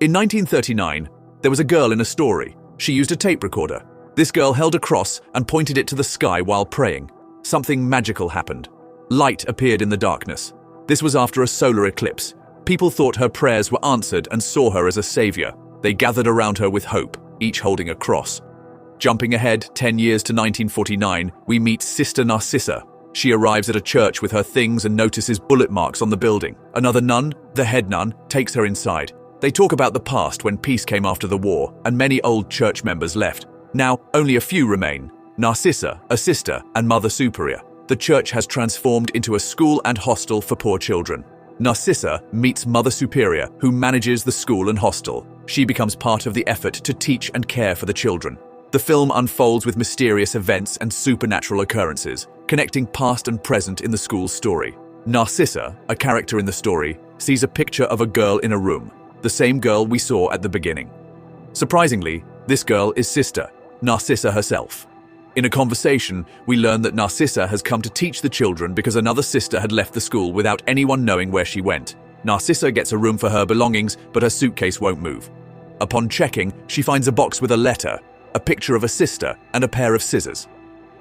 In 1939, there was a girl in a story. She used a tape recorder. This girl held a cross and pointed it to the sky while praying. Something magical happened. Light appeared in the darkness. This was after a solar eclipse. People thought her prayers were answered and saw her as a savior. They gathered around her with hope, each holding a cross. Jumping ahead 10 years to 1949, we meet Sister Narcissa. She arrives at a church with her things and notices bullet marks on the building. Another nun, the head nun, takes her inside. They talk about the past when peace came after the war, and many old church members left. Now, only a few remain. Narcissa, a sister, and Mother Superior. The church has transformed into a school and hostel for poor children. Narcissa meets Mother Superior, who manages the school and hostel. She becomes part of the effort to teach and care for the children. The film unfolds with mysterious events and supernatural occurrences, connecting past and present in the school's story. Narcissa, a character in the story, sees a picture of a girl in a room, the same girl we saw at the beginning. Surprisingly, this girl is Sister Narcissa herself. In a conversation, we learn that Narcissa has come to teach the children because another sister had left the school without anyone knowing where she went. Narcissa gets a room for her belongings, but her suitcase won't move. Upon checking, she finds a box with a letter, a picture of a sister, and a pair of scissors.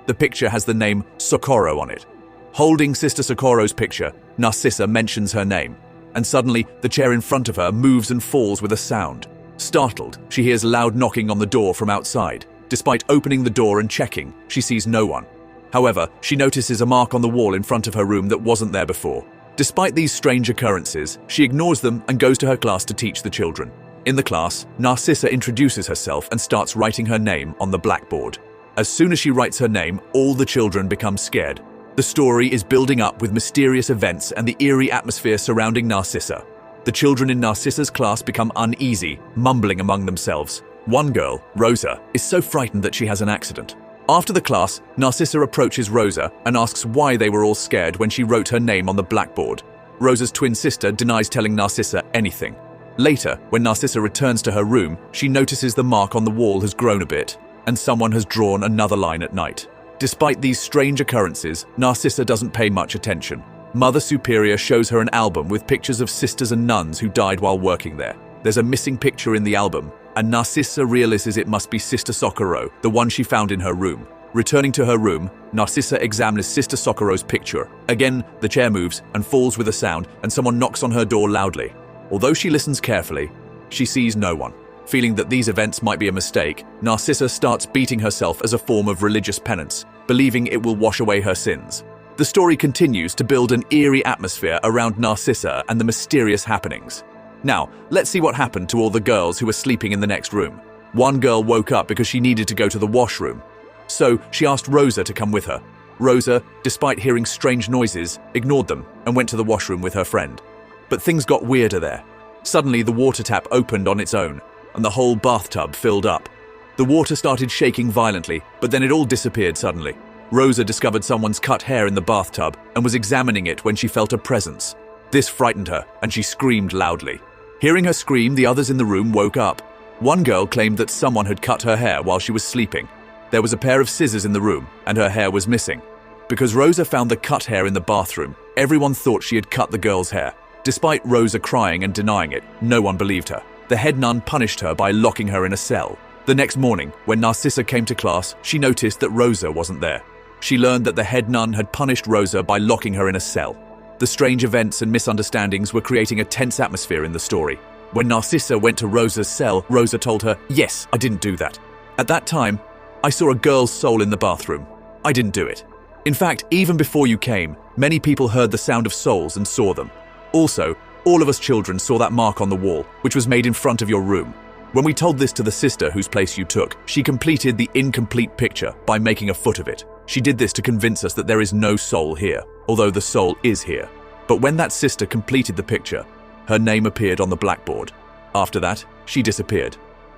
The picture has the name Socorro on it. Holding Sister Socorro's picture, Narcissa mentions her name, and suddenly the chair in front of her moves and falls with a sound. Startled, she hears loud knocking on the door from outside. Despite opening the door and checking, she sees no one. However, she notices a mark on the wall in front of her room that wasn't there before. Despite these strange occurrences, she ignores them and goes to her class to teach the children. In the class, Narcissa introduces herself and starts writing her name on the blackboard. As soon as she writes her name, all the children become scared. The story is building up with mysterious events and the eerie atmosphere surrounding Narcissa. The children in Narcissa's class become uneasy, mumbling among themselves. One girl, Rosa, is so frightened that she has an accident. After the class, Narcissa approaches Rosa and asks why they were all scared when she wrote her name on the blackboard. Rosa's twin sister denies telling Narcissa anything. Later, when Narcissa returns to her room, she notices the mark on the wall has grown a bit, and someone has drawn another line at night. Despite these strange occurrences, Narcissa doesn't pay much attention. Mother Superior shows her an album with pictures of sisters and nuns who died while working there. There's a missing picture in the album, and Narcissa realizes it must be Sister Socorro, the one she found in her room. Returning to her room, Narcissa examines Sister Socorro's picture. Again, the chair moves and falls with a sound, and someone knocks on her door loudly. Although she listens carefully, she sees no one. Feeling that these events might be a mistake, Narcissa starts beating herself as a form of religious penance, believing it will wash away her sins. The story continues to build an eerie atmosphere around Narcissa and the mysterious happenings. Now, let's see what happened to all the girls who were sleeping in the next room. One girl woke up because she needed to go to the washroom. So, she asked Rosa to come with her. Rosa, despite hearing strange noises, ignored them and went to the washroom with her friend. But things got weirder there. Suddenly, the water tap opened on its own, and the whole bathtub filled up. The water started shaking violently, but then it all disappeared suddenly. Rosa discovered someone's cut hair in the bathtub and was examining it when she felt a presence. This frightened her, and she screamed loudly. Hearing her scream, the others in the room woke up. One girl claimed that someone had cut her hair while she was sleeping. There was a pair of scissors in the room, and her hair was missing. Because Rosa found the cut hair in the bathroom, everyone thought she had cut the girl's hair. Despite Rosa crying and denying it, no one believed her. The head nun punished her by locking her in a cell. The next morning, when Narcissa came to class, she noticed that Rosa wasn't there. She learned that the head nun had punished Rosa by locking her in a cell. The strange events and misunderstandings were creating a tense atmosphere in the story. When Narcissa went to Rosa's cell, Rosa told her, "Yes, I didn't do that. At that time, I saw a girl's soul in the bathroom. I didn't do it. In fact, even before you came, many people heard the sound of souls and saw them. Also, all of us children saw that mark on the wall, which was made in front of your room. When we told this to the sister whose place you took, she completed the incomplete picture by making a foot of it. She did this to convince us that there is no soul here, although the soul is here. But when that sister completed the picture, her name appeared on the blackboard. After that, she disappeared.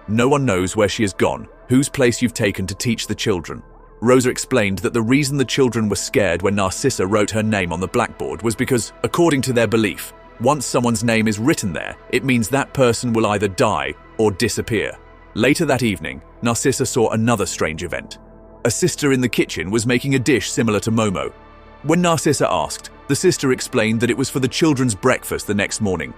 No one knows where she has gone, whose place you've taken to teach the children." Rosa explained that the reason the children were scared when Narcissa wrote her name on the blackboard was because, according to their belief, once someone's name is written there, it means that person will either die or disappear. Later that evening, Narcissa saw another strange event. A sister in the kitchen was making a dish similar to Momo. When Narcissa asked, the sister explained that it was for the children's breakfast the next morning.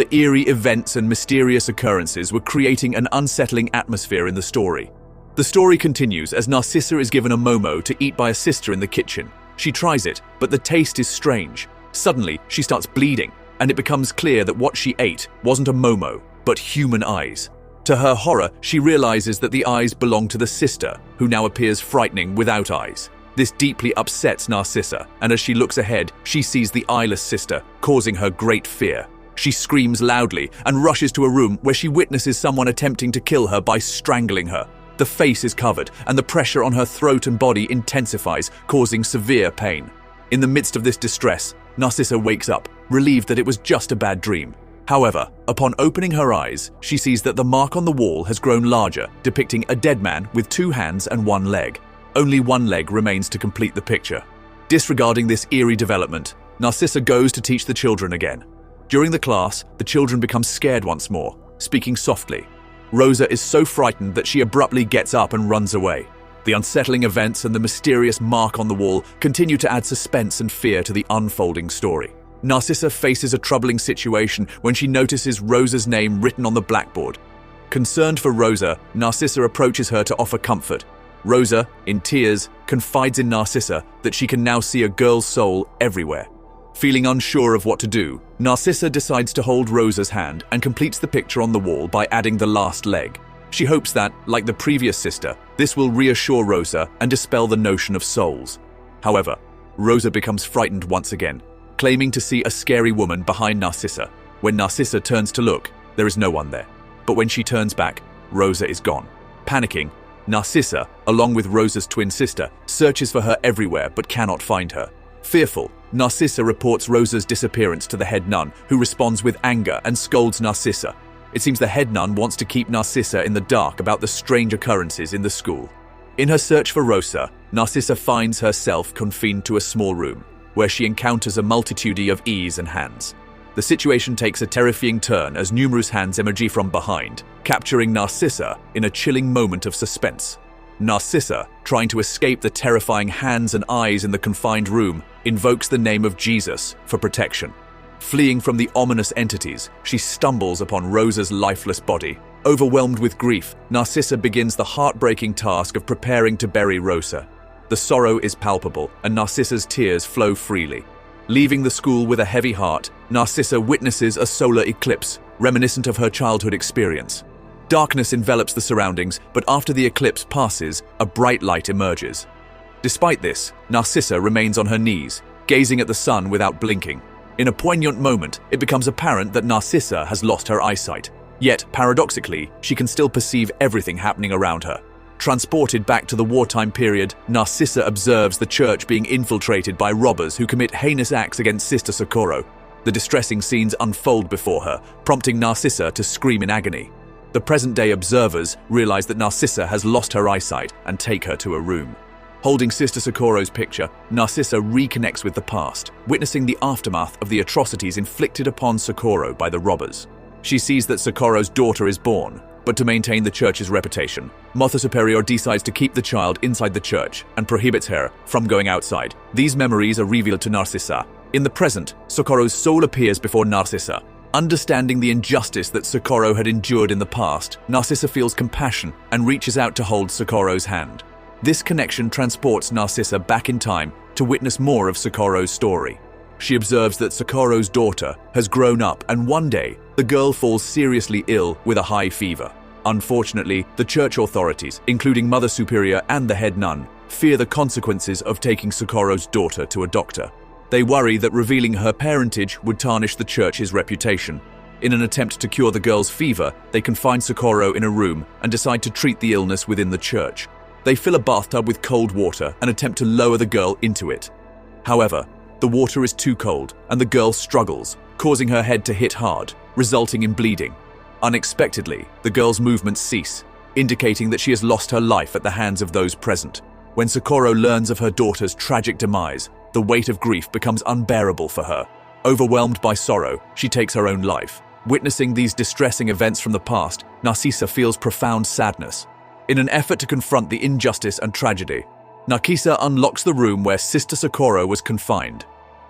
The eerie events and mysterious occurrences were creating an unsettling atmosphere in the story. The story continues as Narcissa is given a momo to eat by a sister in the kitchen. She tries it, but the taste is strange. Suddenly, she starts bleeding, and it becomes clear that what she ate wasn't a momo, but human eyes. To her horror, she realizes that the eyes belong to the sister, who now appears frightening without eyes. This deeply upsets Narcissa, and as she looks ahead, she sees the eyeless sister, causing her great fear. She screams loudly and rushes to a room where she witnesses someone attempting to kill her by strangling her. The face is covered, and the pressure on her throat and body intensifies, causing severe pain. In the midst of this distress, Narcissa wakes up, relieved that it was just a bad dream. However, upon opening her eyes, she sees that the mark on the wall has grown larger, depicting a dead man with 2 hands and 1 leg. Only 1 leg remains to complete the picture. Disregarding this eerie development, Narcissa goes to teach the children again. During the class, the children become scared once more, speaking softly. Rosa is so frightened that she abruptly gets up and runs away. The unsettling events and the mysterious mark on the wall continue to add suspense and fear to the unfolding story. Narcissa faces a troubling situation when she notices Rosa's name written on the blackboard. Concerned for Rosa, Narcissa approaches her to offer comfort. Rosa, in tears, confides in Narcissa that she can now see a girl's soul everywhere. Feeling unsure of what to do, Narcissa decides to hold Rosa's hand and completes the picture on the wall by adding the last leg. She hopes that, like the previous sister, this will reassure Rosa and dispel the notion of souls. However, Rosa becomes frightened once again, claiming to see a scary woman behind Narcissa. When Narcissa turns to look, there is no one there. But when she turns back, Rosa is gone. Panicking, Narcissa, along with Rosa's twin sister, searches for her everywhere but cannot find her. Fearful, Narcissa reports Rosa's disappearance to the head nun, who responds with anger and scolds Narcissa. It seems the head nun wants to keep Narcissa in the dark about the strange occurrences in the school. In her search for Rosa, Narcissa finds herself confined to a small room, where she encounters a multitude of eyes and hands. The situation takes a terrifying turn as numerous hands emerge from behind, capturing Narcissa in a chilling moment of suspense. Narcissa, trying to escape the terrifying hands and eyes in the confined room, invokes the name of Jesus for protection. Fleeing from the ominous entities, she stumbles upon Rosa's lifeless body. Overwhelmed with grief, Narcissa begins the heartbreaking task of preparing to bury Rosa. The sorrow is palpable, and Narcissa's tears flow freely. Leaving the school with a heavy heart, Narcissa witnesses a solar eclipse, reminiscent of her childhood experience. Darkness envelops the surroundings, but after the eclipse passes, a bright light emerges. Despite this, Narcissa remains on her knees, gazing at the sun without blinking. In a poignant moment, it becomes apparent that Narcissa has lost her eyesight. Yet, paradoxically, she can still perceive everything happening around her. Transported back to the wartime period, Narcissa observes the church being infiltrated by robbers who commit heinous acts against Sister Socorro. The distressing scenes unfold before her, prompting Narcissa to scream in agony. The present-day observers realize that Narcissa has lost her eyesight and take her to a room. Holding Sister Socorro's picture, Narcissa reconnects with the past, witnessing the aftermath of the atrocities inflicted upon Socorro by the robbers. She sees that Socorro's daughter is born, but to maintain the church's reputation, Mother Superior decides to keep the child inside the church and prohibits her from going outside. These memories are revealed to Narcissa. In the present, Socorro's soul appears before Narcissa. Understanding the injustice that Socorro had endured in the past, Narcissa feels compassion and reaches out to hold Socorro's hand. This connection transports Narcissa back in time to witness more of Socorro's story. She observes that Socorro's daughter has grown up, and one day, the girl falls seriously ill with a high fever. Unfortunately, the church authorities, including Mother Superior and the head nun, fear the consequences of taking Socorro's daughter to a doctor. They worry that revealing her parentage would tarnish the church's reputation. In an attempt to cure the girl's fever, they confine Socorro in a room and decide to treat the illness within the church. They fill a bathtub with cold water and attempt to lower the girl into it. However, the water is too cold and the girl struggles, causing her head to hit hard, resulting in bleeding. Unexpectedly, the girl's movements cease, indicating that she has lost her life at the hands of those present. When Socorro learns of her daughter's tragic demise, the weight of grief becomes unbearable for her. Overwhelmed by sorrow, she takes her own life. Witnessing these distressing events from the past, Narcissa feels profound sadness. In an effort to confront the injustice and tragedy, Narcissa unlocks the room where Sister Socorro was confined.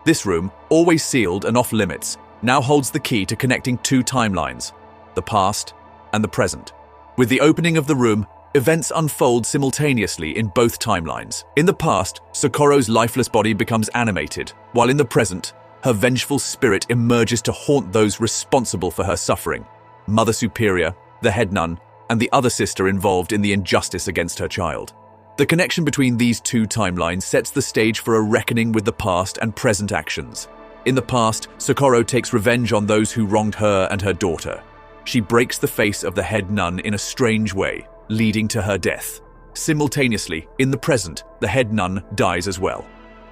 This room, always sealed and off-limits, now holds the key to connecting two timelines, the past and the present. With the opening of the room, events unfold simultaneously in both timelines. In the past, Socorro's lifeless body becomes animated, while in the present, her vengeful spirit emerges to haunt those responsible for her suffering: Mother Superior, the head nun, and the other sister involved in the injustice against her child. The connection between these two timelines sets the stage for a reckoning with the past and present actions. In the past, Socorro takes revenge on those who wronged her and her daughter. She breaks the face of the head nun in a strange way, leading to her death. Simultaneously, in the present, the head nun dies as well.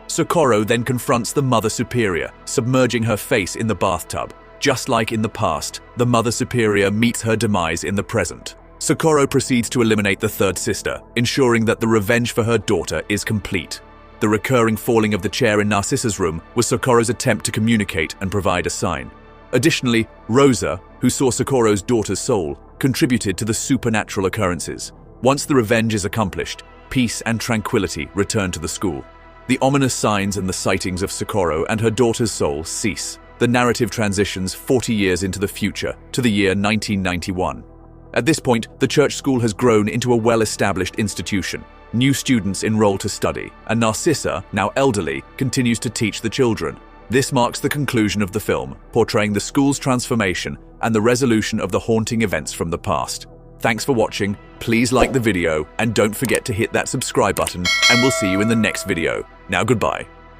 Socorro then confronts the Mother Superior, submerging her face in the bathtub. Just like in the past, the Mother Superior meets her demise in the present. Socorro proceeds to eliminate the third sister, ensuring that the revenge for her daughter is complete. The recurring falling of the chair in Narcissa's room was Socorro's attempt to communicate and provide a sign. Additionally, Rosa, who saw Socorro's daughter's soul, contributed to the supernatural occurrences. Once the revenge is accomplished, peace and tranquility return to the school. The ominous signs and the sightings of Socorro and her daughter's soul cease. The narrative transitions 40 years into the future, to the year 1991. At this point, the church school has grown into a well-established institution. New students enroll to study, and Narcissa, now elderly, continues to teach the children. This marks the conclusion of the film, portraying the school's transformation and the resolution of the haunting events from the past. Thanks for watching, please like the video, and don't forget to hit that subscribe button, and we'll see you in the next video. Now goodbye.